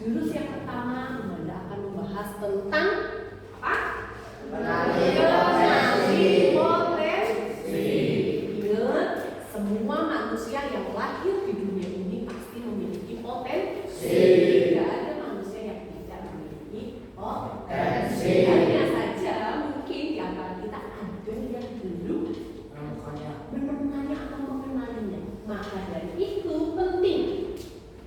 Jurus yang pertama, Anda akan membahas tentang apa? Mengenali potensi. Ingat, semua manusia yang lahir di dunia ini pasti memiliki potensi. Tidak ada manusia yang tidak memiliki potensi. Hanya saja mungkin di antara kita ada yang belum menemukannya atau mengenalinya. Maka dari itu penting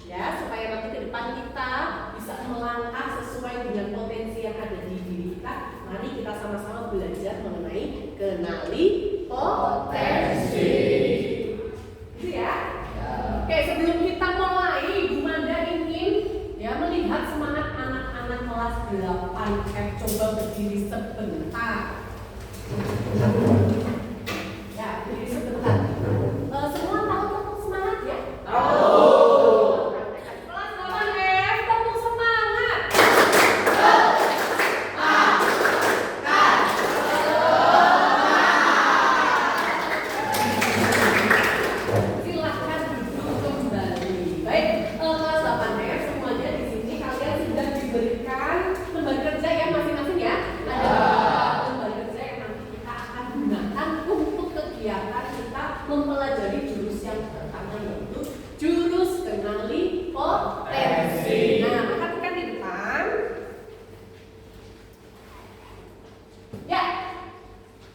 ya supaya nanti ke depan kita bisa melangkah sesuai dengan potensi yang ada di diri kita. Mari kita sama-sama belajar mengenai kenali potensi. Gitu ya? Oke, sebelum kita mulai, Bu Manda ingin ya melihat semangat anak-anak kelas 8F. Coba berdiri sebentar. Ya, berdiri sebentar. Semua tahu tepuk semangat ya? Kelas 8F, tepuk semangat. Silahkan duduk kembali. Baik, kelas 8F semuanya di sini kalian sudah diberikan lembar kerja ya masing-masing ya. Ada lembar kerja yang nanti kita akan gunakan untuk kegiatan kita mempelajari jurus yang pertama yaitu jurus kenali potensi. Nah, perhatikan di depan. Ya,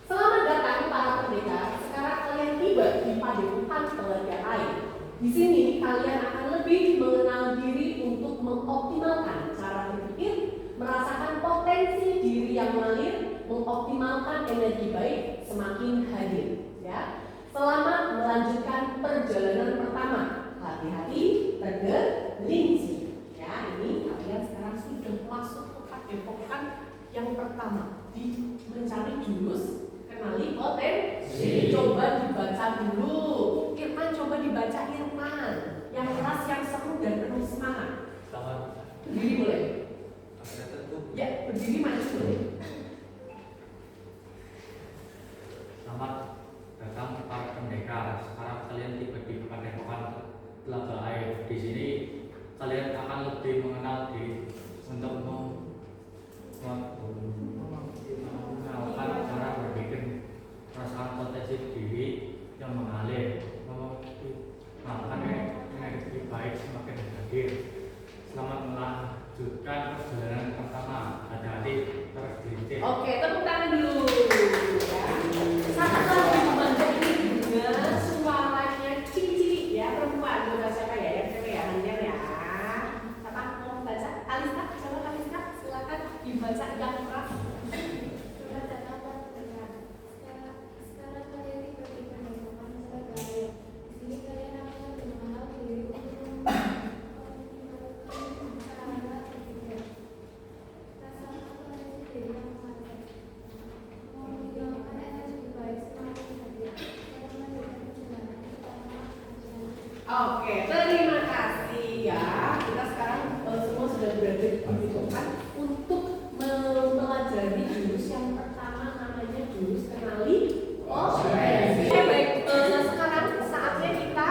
selamat datang para pendekar. Sekarang kalian tiba di padepokan Telaga Air. Di sini kalian akan lebih mengenal diri untuk mengoptimalkan cara berpikir, merasakan potensi diri yang mengalir, mengoptimalkan energi baik semakin hadir. Ya, selamat melanjutkan perjalanan pertama. Hati-hati tergelincir. Ya, ini kalian sekarang sudah masuk ke padepokan yang pertama di mencari jurus kenali potensi. Coba dibaca dulu. Irfan, coba dibaca Irfan. Yang keras, yang seru dan penuh semangat. Berdiri boleh. Ya, berdiri maju boleh. Selamat datang para pendekar. Sekarang kalian tiba di padepokan Telaga Air. Di sini kalian akan lebih mengenal diri untuk mengenalkan cara berpikir, merasakan potensi diri yang mengalir, melakukan energi baik semakin hadir. Selamat melanjutkan perjalanan pertama. Hati-hati tergelincir. Oke, tepuk tangan dulu. Ya. Satu lagi Bu Manda ini dengan suaranya cici ya, perempuan. Bukan siapa ya? Yang cewek ya, Hanjar ya. Siapa mau baca? Alista, coba Alista, silakan dibaca yang keras. Sekarang kalian tiba di padepokan Telaga Air. Di sini kalian akan mengenal diri untuk cara berpikir, rasakan potensi diri yang mengalir, mengoptimalkan energi baik semakin hadir, dan melanjutkan perjalanan pertama. Oke, terima kasih ya. Kita sekarang semua sudah berada di padepokan untuk mempelajari jurus yang pertama, namanya jurus kenali potensi. Baik, sekarang saatnya kita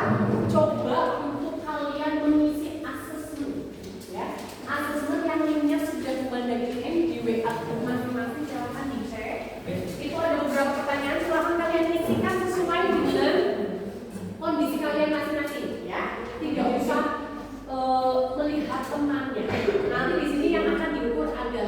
coba untuk kalian mengisi asesmen. Ya, asesmen yang linknya sudah Bunda kirim di WA masing-masing, silakan dicek. Itu ada beberapa pertanyaan, silakan kalian isikan sesuai dengan kondisi kalian masing-masing. Ya, tidak usah melihat temannya. Nanti di sini yang akan diukur adalah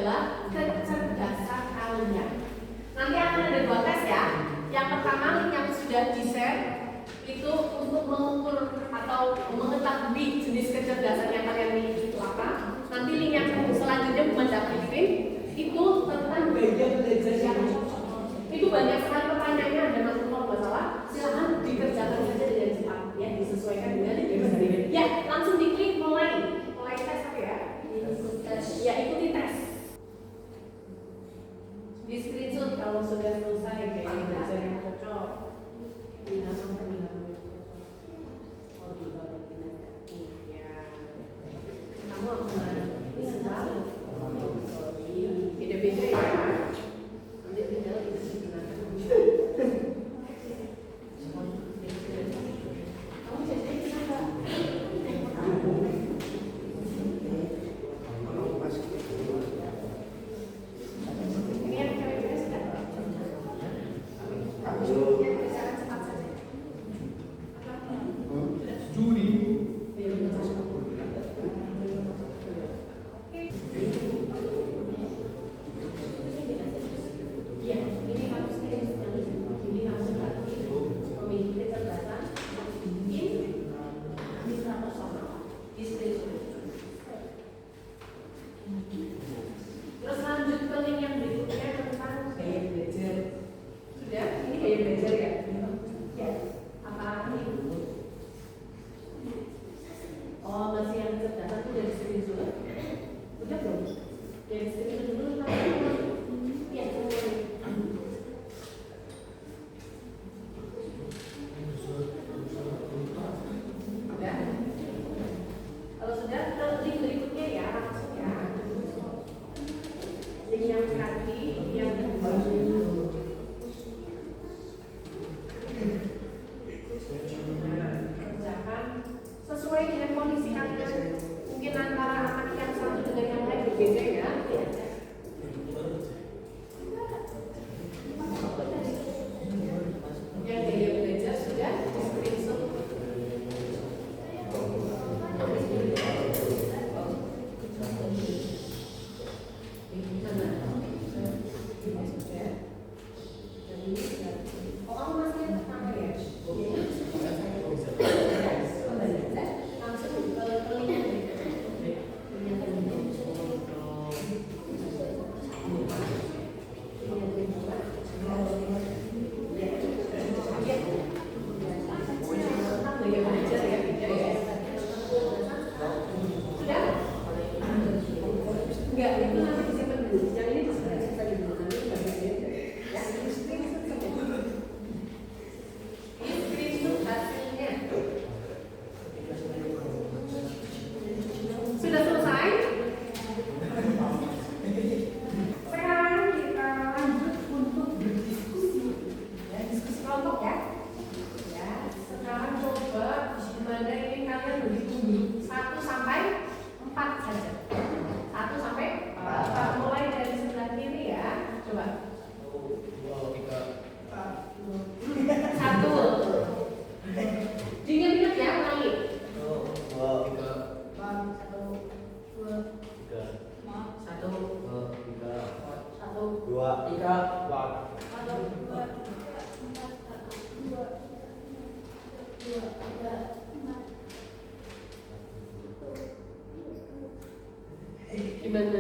Gimana?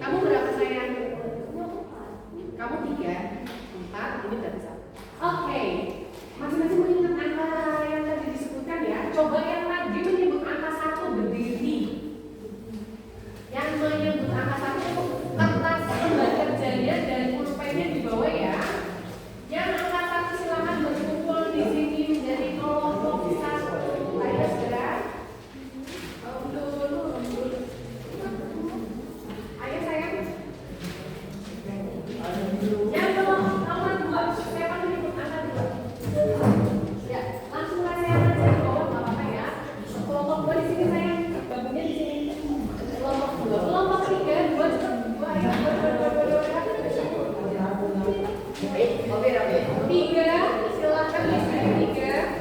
Kamu berapa sayang? Kamu 3, 4, ini berarti 1. Oke, masing-masing mengingat angka yang tadi disebutkan ya. Coba yang tadi menyebut angka 1 berdiri. Yang menyebut angka 1 itu kertas lembar kerjanya dan pulpennya di bawah ya. Yang angka 1 silakan berkumpul di sini menjadi kelompok 1. Ayo segera. Ayo sayang. Yang nomor 2, siapa menyebut angka 2? Ya, langsung kasih aja di bawah, nggak apa-apa ya. Kelompok 2 di sini sayang, babunya di sini. Kelompok 2, kelompok 3, 2 cepat 2, ayo 2. 3, silakan di sini 3.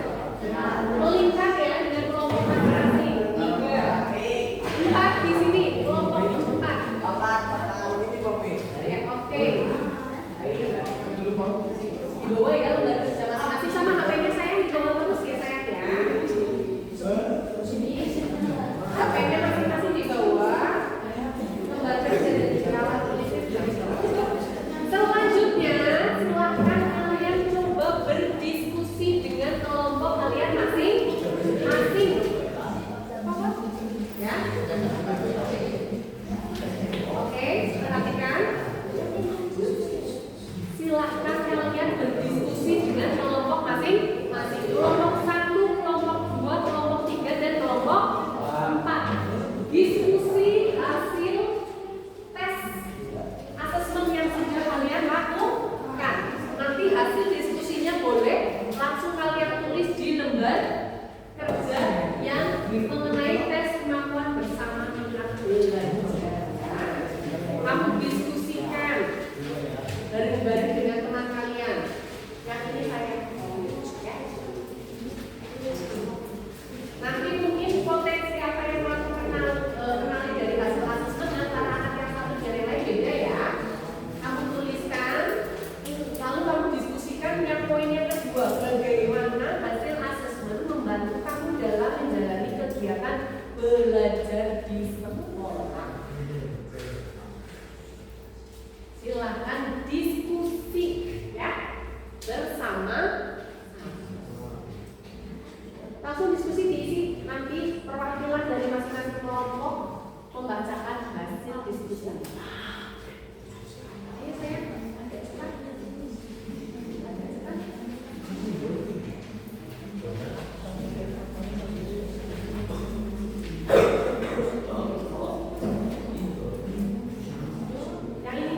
Melingkar ya dengan kelompok masing-masing. 3, 4 di sini, kelompok 4. Ya, oke. Di bawah ya, lembar kerja masing-masing sama HP-nya sayang di bawah terus ya sayang ya. HP-nya masing-masing di bawah. Lembar kerja dan dirawat tulisnya juga di bawah. Selanjutnya, silakan kalian coba berdiskusi dengan kelompok kalian masing-masing. Ya. Oke, perhatikan. Silahkan kalian berdiskusi dengan kelompok masing-masing. Kelompok 1, kelompok 2, kelompok 3, dan kelompok 4. Diskusi hasil tes asesmen yang sudah kalian lakukan. Nanti hasil diskusinya boleh langsung kalian tulis di lembar kerja yang mengenai tes kemampuan bersama minat belajar. Kamu diskusikan bareng-bareng dengan teman kalian. Yang ini saya ya. Nanti mungkin potensi apa yang mau kenali dari hasil asesmen antara anak yang satu dan yang lain beda ya. Kamu tuliskan, lalu kamu diskusikan yang poin yang kedua, bagaimana hasil asesmen membantu kamu dalam menjalani kegiatan belajar di sekolah. Silahkan diskusi ya bersama. Langsung diskusi diisi nanti perwakilan dari masing-masing kelompok membacakan hasil diskusi. Ayo saya agak cepat. Yang ini.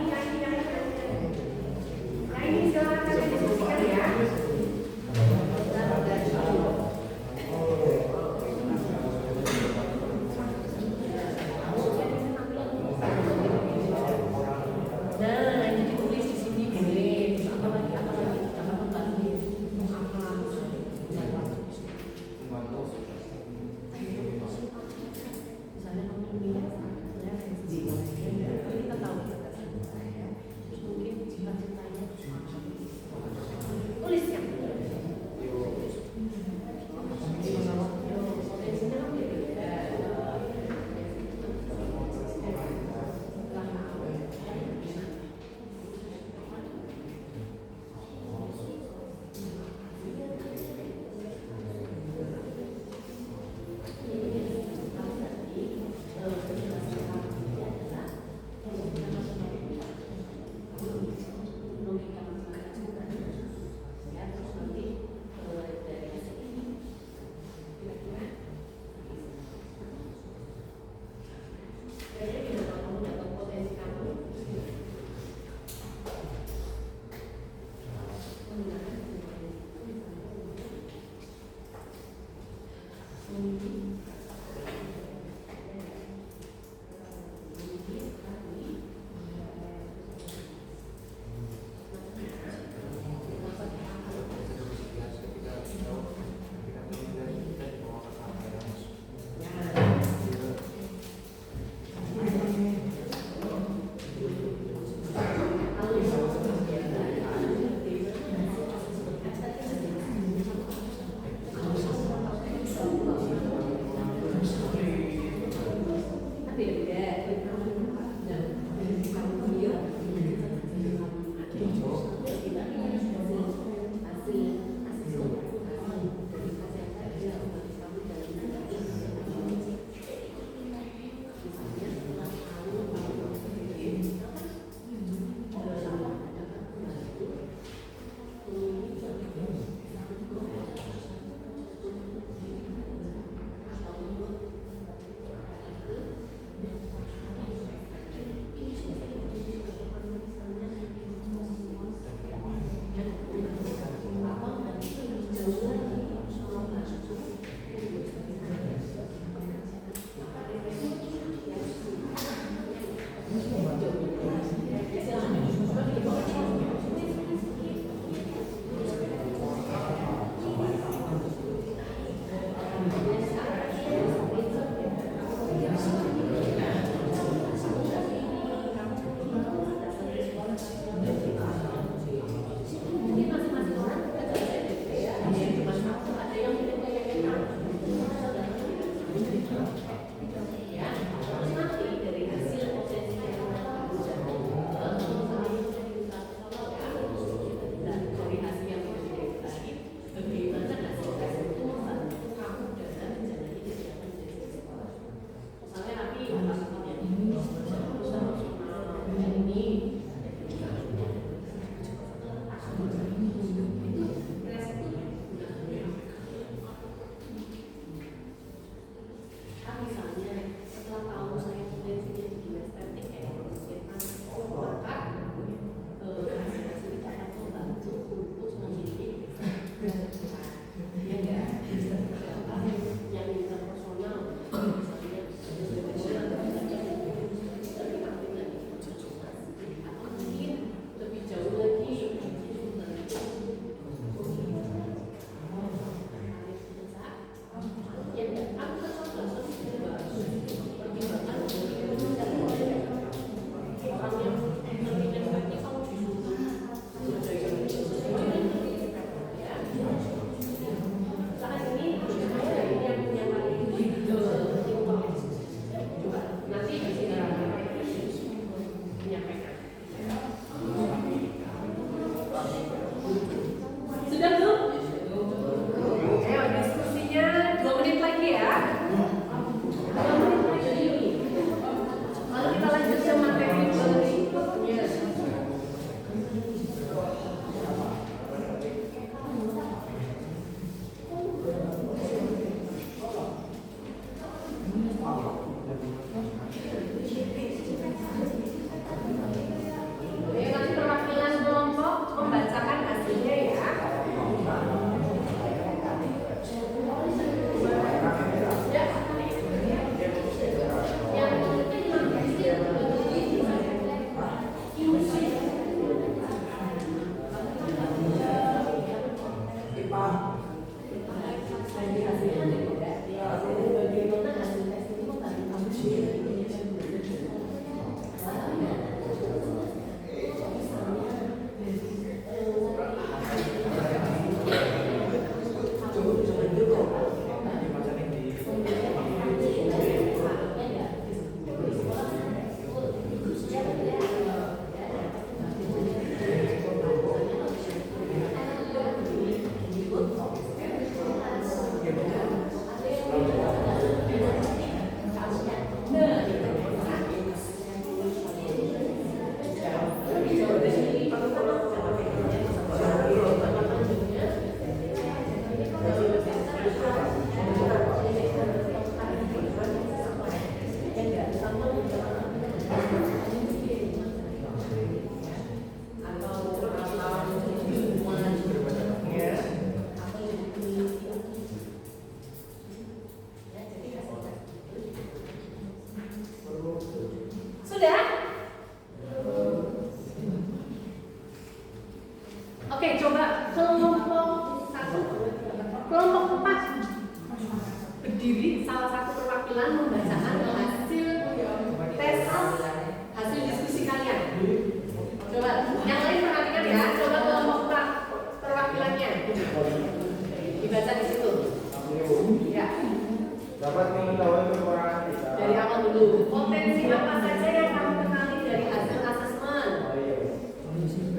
Dari awal dulu. Potensi apa saja yang kamu kenali dari hasil asesmen?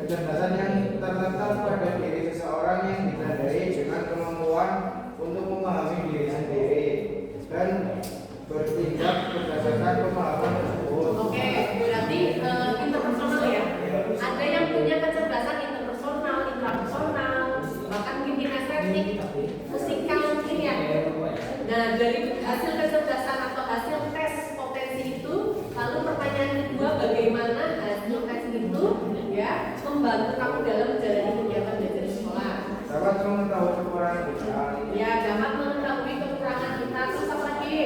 Kecerdasan yang terletak pada diri seseorang yang ditandai dengan kemampuan untuk memahami diri sendiri dan bertindak berdasarkan pemahaman tersebut. Oke, berarti interpersonal ya. Ada yang punya kecerdasan interpersonal, intrapersonal, bahkan mungkin kinestetik, musikal mungkin ya. Nah, dari hasil kecerdasan atau hasil tes potensi itu, lalu pertanyaan kedua, bagaimana hasil tes itu ya membantu kamu dalam menjalani kegiatan belajar di sekolah? Dapat mengetahui kekurangan kita, Ya, dapat mengetahui kekurangan kita. Terus apa lagi?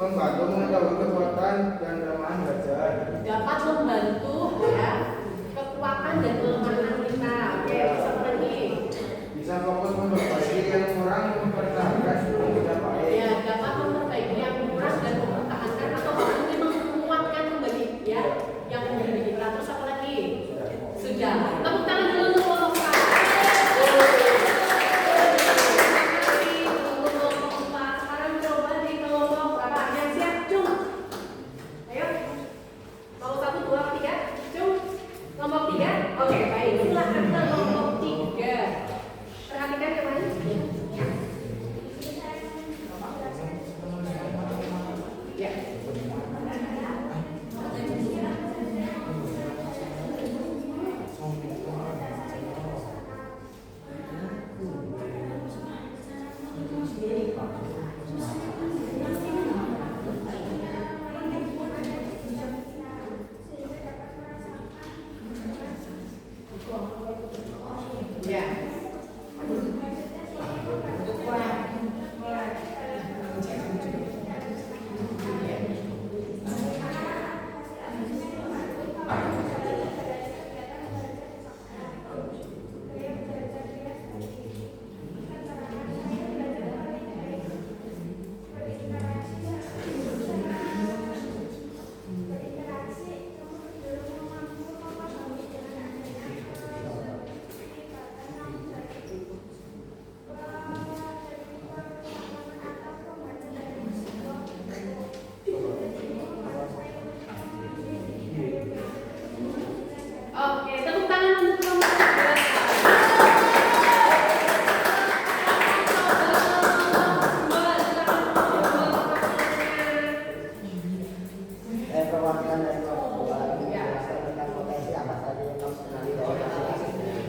membantu mengetahui kekuatan dan kelemahan belajar, Dapat membantu ya kekuatan dan kelemahan kita. Oke, terus apa lagi? bisa fokus memperbaiki yang kurang, mempertahankan yang tidak baik. Ya, dapat memperbaiki yang kurang dan mempertahankan atau bahkan mungkin menguatkan kembali ya yang menjadi kita. Terus apa lagi? Sudah. Tepuk tangan dulu untuk kelompok empat. Untuk kelompok empat. Sekarang coba di kelompok berapa? Yang siap, cung. Ayo. Mau 1, 2, 3, cung. Kelompok 3. Oke, baik. Silakan ke kelompok 3. Perhatikan teman. Ya. Ya. Oke, tepuk tangan untuk kelompok 3. Perwakilan dari kelompok 2 ini menjelaskan tentang potensi apa saja yang kamu kenali dari hasil asesmen.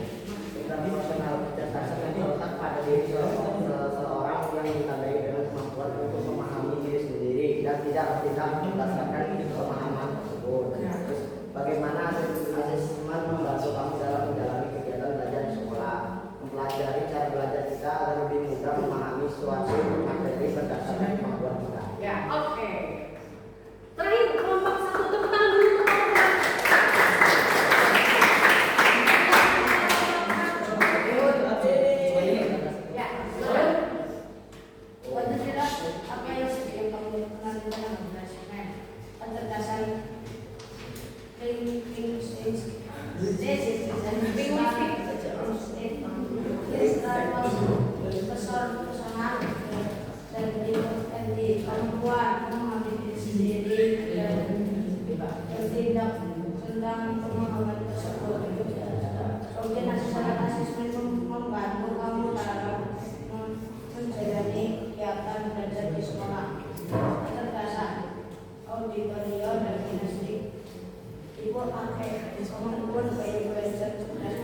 Interpersonal kecerdasan yang terletak pada diri seseorang yang ditandai dengan kemampuan untuk memahami diri sendiri dan tidak bertindak berdasarkan pemahaman tersebut. Terus, bagaimana asesmen membantu kamu dalam menjalani kegiatan belajar di sekolah, mempelajari cara belajar kita agar lebih mudah memahami situasi materi berdasarkan kemampuan kita. Ya, oke. Terakhir kelompok 1, tepuk tangan dulu untuk kelompok 1. Ya, silakan. Pancasila apa yang sedang kamu kenali dalam berdasarkan kecerdasan linguistik personal dan kemampuan memahami diri sendiri dan bertindak tentang pemahaman tersebut. Kemudian asesmen membantu kamu dalam menjalani kegiatan belajar di sekolah. Kecerdasan auditorium dan kinestetik. Ibu pakai kemampuan belajar cerdas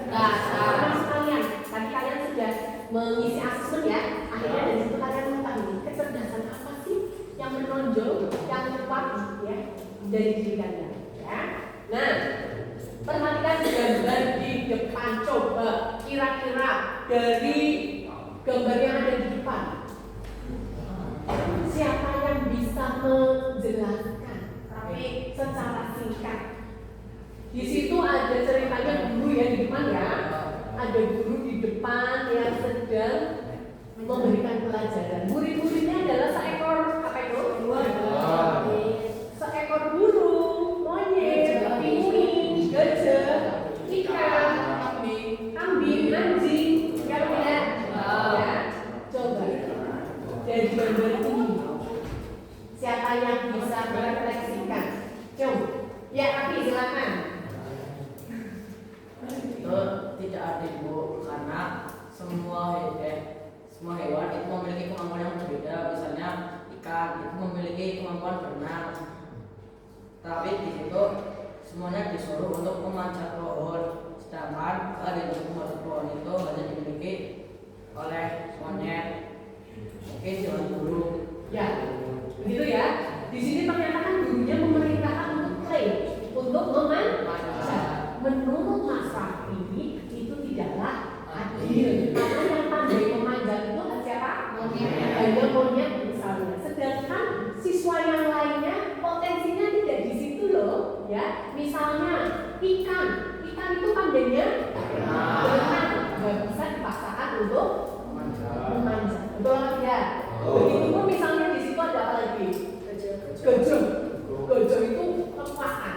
Teman sekalian, tadi kalian sudah mengisi asesmen ya. Akhirnya dari situ kalian mengetahui kecerdasan apa sih yang menonjol, yang kuat ya dari diri kalian. Ya. Nah, perhatikan gambar di depan. Coba kira-kira dari gambar yang ada di depan, siapa yang bisa menjelaskan tapi secara singkat? Di situ ada ceritanya guru ya di depan ya. Ada guru di depan yang sedang memberikan pelajaran. Murid-muridnya adalah seekor apa itu? Seekor burung, monyet, pinguin, gajah, ikan, kambing, anjing, ya tidak? Ya, coba dari gambar ini siapa yang bisa merefleksikan? Coba, ya Rafi silakan. Itu tidak adil Bu, karena semua hewan itu memiliki kemampuan yang berbeda. Misalnya ikan itu memiliki kemampuan berenang, tapi di situ semuanya disuruh untuk memanjat pohon, sedangkan untuk memanjat pohon itu hanya dimiliki oleh monyet, mungkin hewan burung. Ya, begitu ya. Di sini ternyata kan gurunya memerintahkan untuk play, untuk memanjat. Menurut Mas Rafi itu tidaklah adil. Karena yang pandai memanjat itu siapa? Hanya monyet misalnya. Sedangkan siswa yang lainnya potensinya tidak di situ loh, ya. Misalnya ikan itu pandainya berenang, nggak bisa dipaksakan untuk memanjat. Betul atau tidak? Begitupun misalnya di situ ada apa lagi? Gajah itu kekuatan.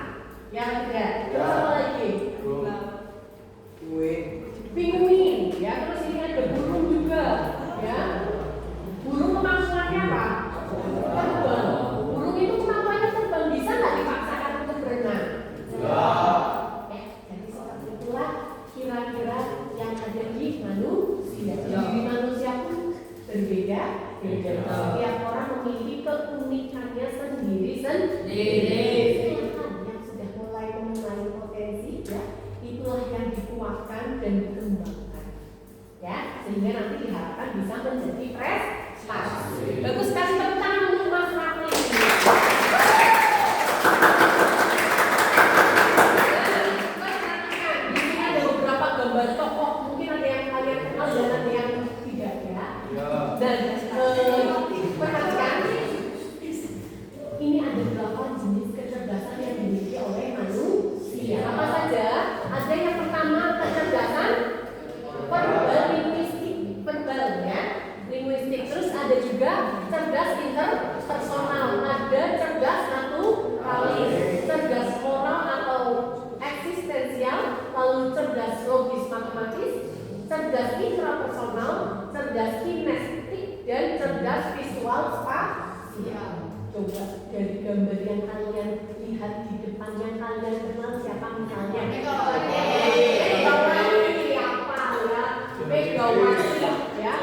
Ya tidak. Terus apa lagi? Pinguin. Ya terus ini ada burung juga. Ya. Burung kemampuannya apa? Terbang. Burung itu kemampuannya terbang, bisa nggak dipaksakan untuk berenang? Ya. Jadi seperti itulah kira-kira yang ada di manusia. Di manusia pun berbeda. Setiap orang memiliki keunikannya sendiri. Silakan yang sudah mulai mengenali potensi, ya, itulah yang dikuatkan dan dikembangkan, ya, sehingga nanti diharapkan bisa menjadi prestasi. Bagus sekali, tepuk tangan untuk Mas Rafli. Perhatikan, di sini ada beberapa gambar tokoh, mungkin ada yang kalian kenal dan ada yang tidak, ya. Dan perhatikan, ini ada 8 jenis kecerdasan yang dimiliki oleh manusia. Apa saja? Ada yang pertama kecerdasan verbal, ya, linguistik. Terus ada juga cerdas interpersonal, ada cerdas naturalis, cerdas moral atau eksistensial, lalu cerdas logis matematis, cerdas intrapersonal, cerdas kinestetik, dan cerdas visual spasial. Coba dari gambar yang kalian lihat di depan yang kalian kenal siapa misalnya? Megawati apa ya? Megawati ya?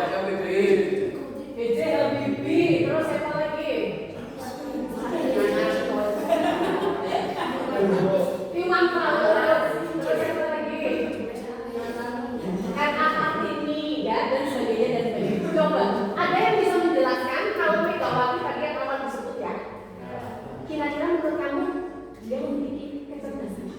B.J. Habibie. Terus siapa lagi? Iwan Fals. Terus siapa lagi? R.A. Kartini ya, dan sebagainya. Coba ada yang bisa menjelaskan kalau Megawati tadi yang awal disebut ya? Kira-kira menurut kamu dia memiliki kecerdasan?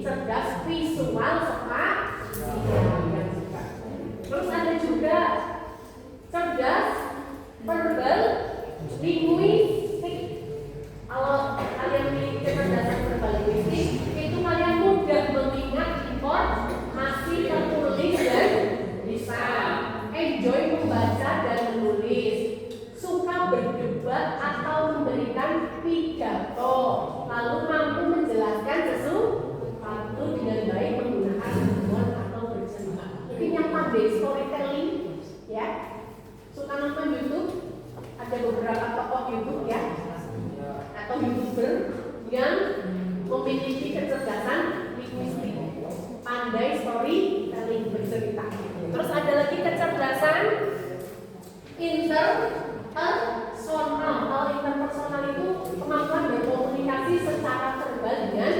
cerdas visual spasial. Terus ada juga cerdas verbal linguistik. Kalau kalian memiliki kecerdasan verbal linguistik, itu kalian mudah mengingat informasi tertulis dan lisan, enjoy membaca dan menulis, suka berdebat atau memberikan pidato, lalu mampu menjelaskan sesuatu dengan baik menggunakan humor atau bercerita. Mungkin yang pandai storytelling, ya, suka nonton YouTube, ada beberapa tokoh YouTube ya, atau YouTuber yang memiliki kecerdasan linguistik, pandai storytelling, bercerita. Terus ada lagi kecerdasan interpersonal. Kalau interpersonal itu kemampuan berkomunikasi secara verbal dengan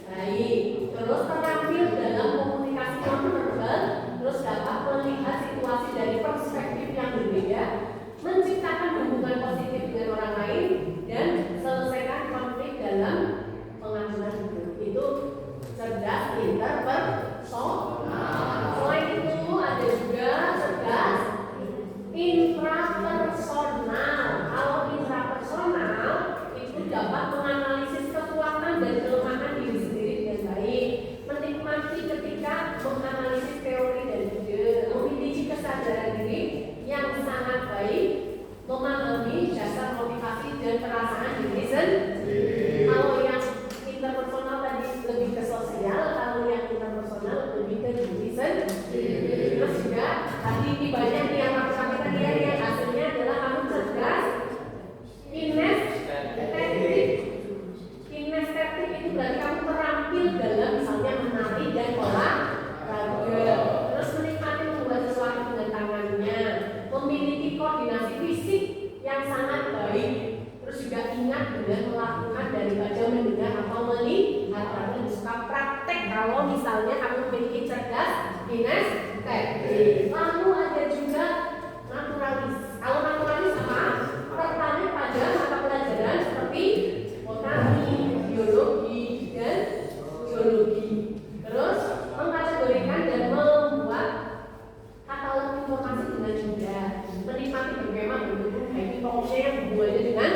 baik. Terus terampil dalam komunikasi non-verbal. Terus dapat melihat situasi dari perspektif yang berbeda, menciptakan hubungan positif dengan orang lain, dan selesaikan konflik dalam pengaturan hidup. Itu cerdas interpersonal. Selain itu ada juga cerdas intrapersonal. Kalau intrapersonal itu dapat menganalisis kekuatan dan kelemahan diri sendiri dengan baik, menikmati ketika menganalisis teori dan ide, memiliki kesadaran diri yang sangat baik, memahami dasar motivasi dan perasaan diri sendiri. Kalau yang interpersonal tadi lebih ke sosial, kalau yang interpersonal lebih ke diri sendiri. Terus juga tadi ini banyak nih yang pakai tadi ya, yang hasilnya adalah kamu cerdas kinestetik. Kinestetik itu berarti kamu terampil dalam misalnya menari dan olahraga. Terus menikmati membuat sesuatu dengan tangannya, memiliki koordinasi fisik yang sangat baik. Terus juga ingat dengan melakukan daripada mendengar atau melihat, berarti suka praktek. Kalau misalnya kamu memiliki cerdas kinestetik. Lalu ada juga naturalis. Kalau naturalis apa? Tertarik pada mata pelajaran seperti botani, biologi, dan geologi. Terus mengkategorikan dan membuat katalog informasi dengan mudah, menikmati bagaimana bentuk informasi yang hubungannya dengan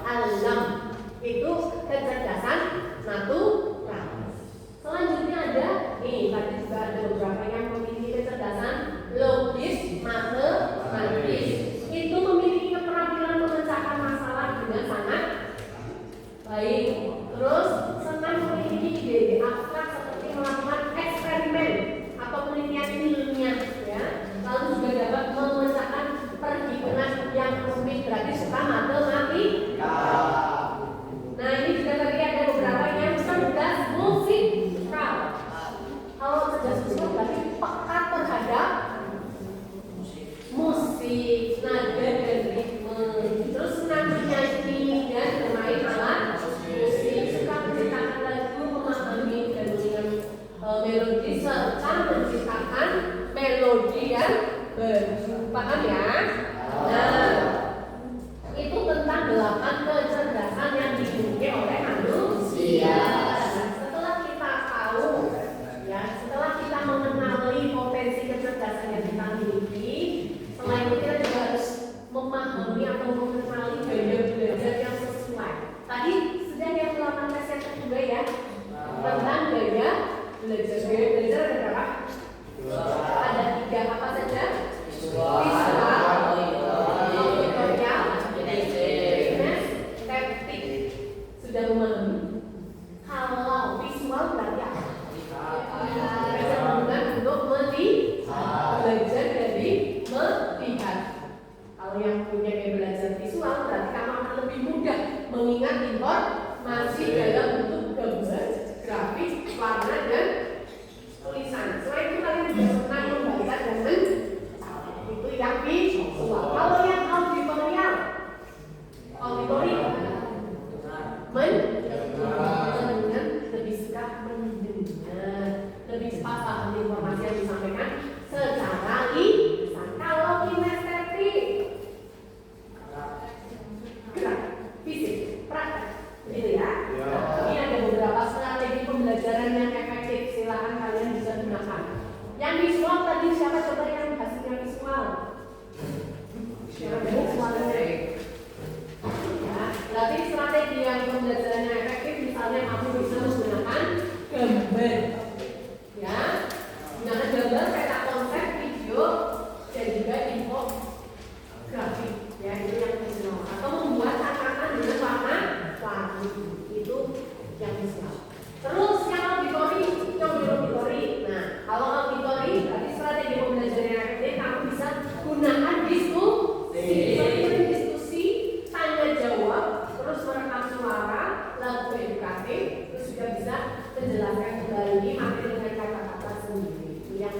alam. Itu kecerdasan naturalis. Selanjutnya ada tadi juga ada beberapa yang memiliki kecerdasan logis matematis. Itu memiliki keterampilan memecahkan masalah dengan sangat baik. Terus senang memiliki ide abstrak seperti melakukan eksperimen atau penelitian ilmiah, ya. Lalu juga dapat memecahkan perhitungan yang rumit, berarti suka matematika. Nah ini juga tadi ada beberapa yang cerdas musikal. Kalau cerdas musikal berarti peka terhadap musik, nada dan ritme. Terus senang menyanyi dan bermain alat musik, suka menciptakan lagu, memahami dan mengingat melodi serta menciptakan melodi yang baru. Paham ya? Nah, itu tentang 8 kecerdasan yang dimiliki oleh manusia. Setelah kita tahu, ya, setelah kita mengenali potensi kecerdasan yang kita miliki, selain itu kita juga harus memahami atau mengenali gaya belajar yang sesuai. Tadi sudah yang melakukan tes yang kedua ya, tentang gaya belajar. Gaya belajar ada berapa? Ada 3, apa saja? Visual,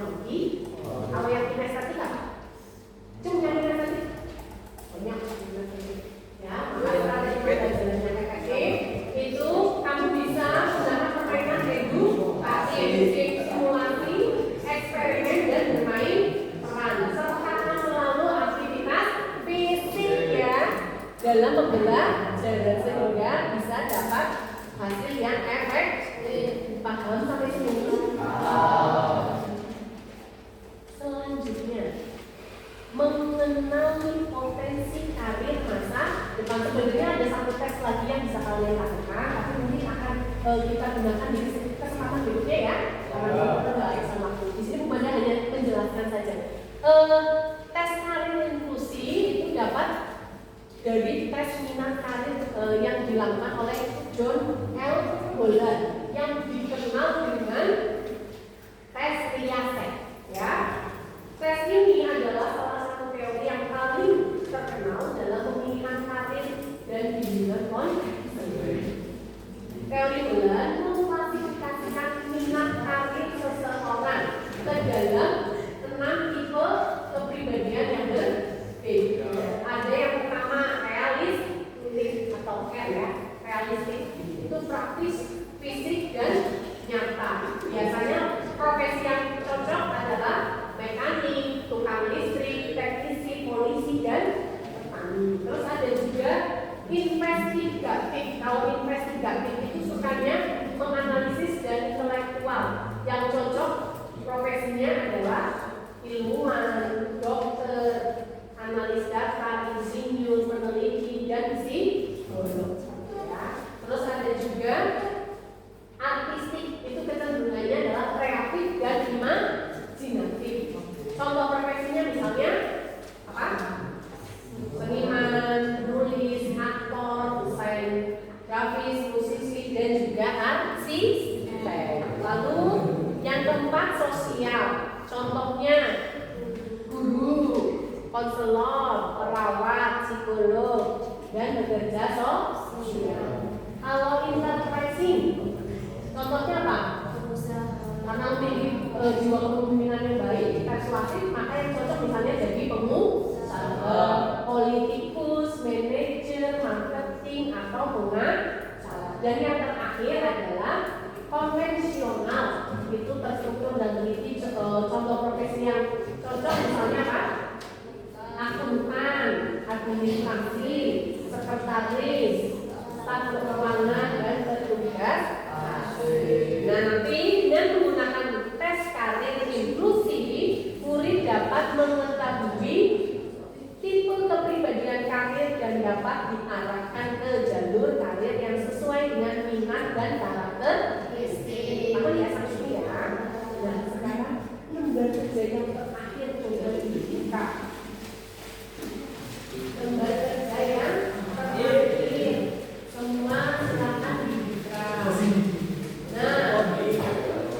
lagi. Kalau yang kinestetik apa? Cuma yang kinestetik banyak. Ya, maka strategi pembelajarannya efektif itu kamu bisa menggunakan permainan edukasi, simulasi, eksperimen dan bermain peran. Sertakan selalu aktivitas fisik ya dalam pembelajaran sehingga bisa dapat hasil yang efektif. Paham sampai sini? Selanjutnya, mengenali potensi karir masa depan. Sebenarnya ada satu tes lagi yang bisa kalian lakukan, tapi mungkin akan kita gunakan di kesempatan berikutnya ya. Karena kita nggak ada waktu. Di sini Bunda hanya menjelaskan saja. Tes karir inklusi itu dapat dari tes minat karir yang dilakukan oleh John L. Holland yang dikenal dengan tes Riaset ya. Tes ini adalah salah satu teori yang paling terkenal dalam pemilihan karir dan bimbingan konseling. Teori Holland mengklasifikasikan minat karir seseorang ke dalam 6 tipe kepribadian yang berbeda. Ada yang pertama realistik atau R ya, realistik itu praktis, fisik dan nyata. Biasanya profesi yang cocok adalah mekanik, tukang listrik, teknisi, polisi dan petani. Terus ada juga investigatif. Kalau investigatif itu sukanya menganalisis dan intelektual. Yang cocok profesinya adalah ilmuwan, dokter, analis data, insinyur, peneliti dan psikolog. Ya. Terus ada juga artistik, itu kecenderungannya adalah kreatif dan imajinatif. Contoh profesinya misalnya apa? Seniman, penulis, aktor, desain grafis, musisi dan juga arsitek. Lalu yang keempat sosial. Contohnya guru, konselor, perawat, psikolog dan pekerja sosial. Kalau interpretasi, contohnya apa? Karena memiliki jiwa kepemimpinan yang baik, persuasif, maka yang cocok misalnya jadi pengusaha, politikus, manajer, marketing atau pengacara. Dan yang terakhir adalah konvensional, itu terstruktur dan teliti. Contoh profesi yang cocok misalnya apa? Akuntan, administrasi, sekretaris, staf keuangan dan petugas. Nah, nanti dengan menggunakan tes karir inklusi, murid dapat mengetahui tipe kepribadian karir dan dapat diarahkan ke jalur karir yang sesuai dengan minat dan karakteristik. Apa ya sampai sini ya? Nah, sekarang lembar kerja yang terakhir untuk kita. Lembar kerja yang terakhir. Semua silakan dibuka. Nah,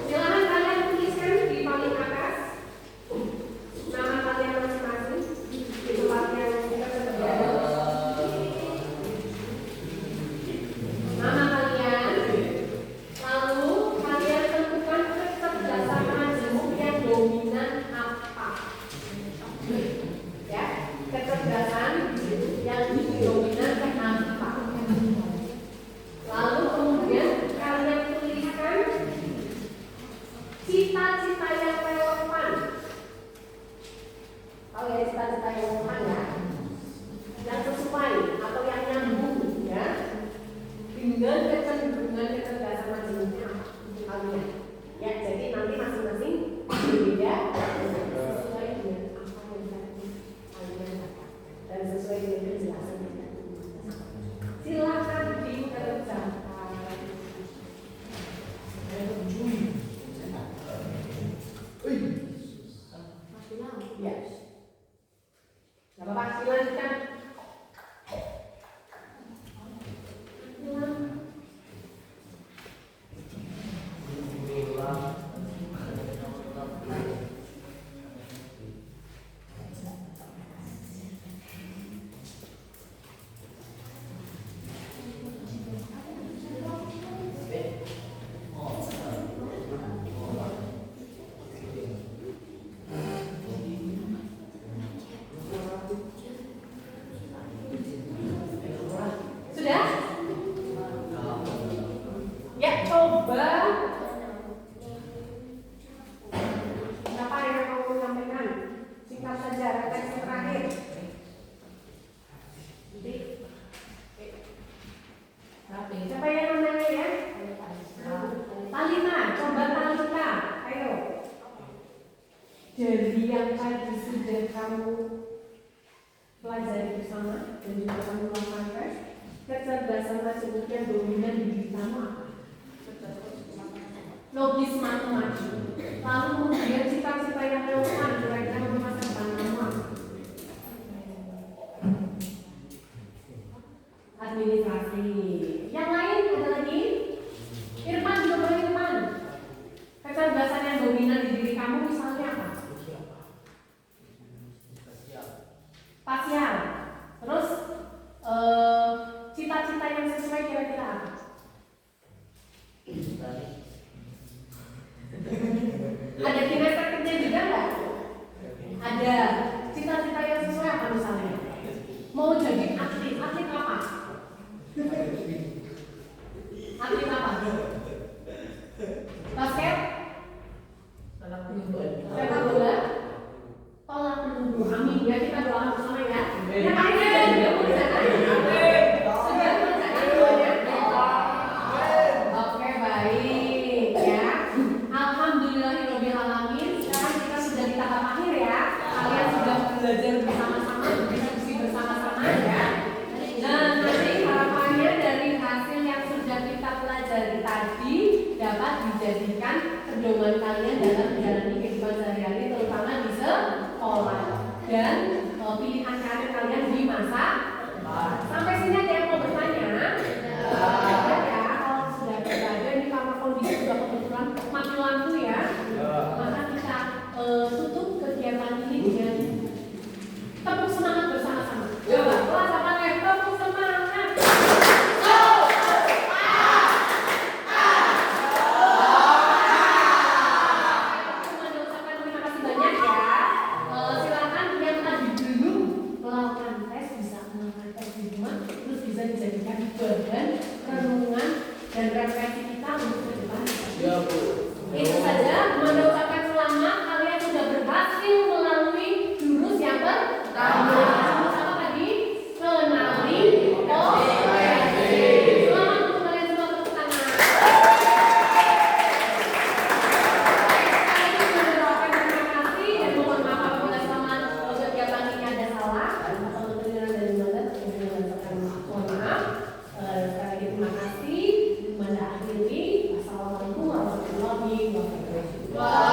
silakan kalian tuliskan di paling atas nama kalian masing-masing di tempat yang kita tersedia. Nama kalian, lalu kalian tentukan kecerdasan majemuk yang dominan apa? Ya, kecerdasan yang didominankan apa? Lalu kemudian kalian tuliskan cita-cita yang relevan. Kalau ya cita-cita yang relevan ya, yang sesuai atau yang nyambung ya dengan kecenderungan kecerdasan majemuknya kalian. Ya, jadi nanti masing-masing berbeda sesuai dengan apa yang tadi kalian dapatkan dan sesuai dengan penjelasan yang tadi. Silakan dikerjakan. Ya. Gak apa-apa. dari yang tadi sudah kamu pelajari bersama dan juga kamu lakukan, kecerdasan tersebut yang dominan di diri kamu apa? Logis matematik. Lalu kemudian cita-cita yang relevan kira-kira di masa depan kamu apa? Administrasi. Yang lain ada lagi? Irfan juga boleh Irfan. Kecerdasan yang dominan di diri kamu misalnya apa? Spasial. Terus cita-cita yang sesuai kira-kira apa? Ada kinestetiknya juga nggak? Ada. Cita-cita yang sesuai apa misalnya? Mau jadi atlet apa? Atlet apa? Basket? Sepak bola? Tolak peluru. Amin ya, kita doakan bersama ya. Yang lain sudah mengerjakan? Sudah mengerjakan semuanya? Oke, baik ya. Alhamdulillahirobbilalamin. Sekarang kita sudah di tahap akhir ya. Kalian sudah belajar bersama-sama, diskusi bersama-sama ya. Nah, nanti harapannya dari hasil yang sudah kita pelajari tadi dapat dijadikan pedoman kalian dalam menjalani kehidupan sehari-hari, terutama di sekolah dan pilihan karir kalian di masa depan. Sampai sini ada yang mau bertanya? Ya, kalau sudah berada ini karena kondisi sudah kebetulan mati lampu ya, maka kita tutup kegiatan ini dengan tepuk semangat bersama-sama. Coba, kelas 8F, tepuk semangat. Silakan yang tadi belum melakukan tes bisa melakukan tes di rumah, terus bisa dijadikan bahan renungan dan refleksi kita untuk ke depan. Ya, Bu. Itu saja, mengucapkan selamat kalian sudah berhasil melalui jurus yang pertama. Jurus apa tadi? Kenali potensi. Selamat untuk kalian semua, tepuk tangan. Sekali lagi mengucapkan terima kasih dan mohon maaf apabila selama kegiatan ini ada salah atau kebenaran dari mana, mohon maaf. Sekali lagi terima kasih. Manda akhiri. Assalamualaikum warahmatullahi wabarakatuh.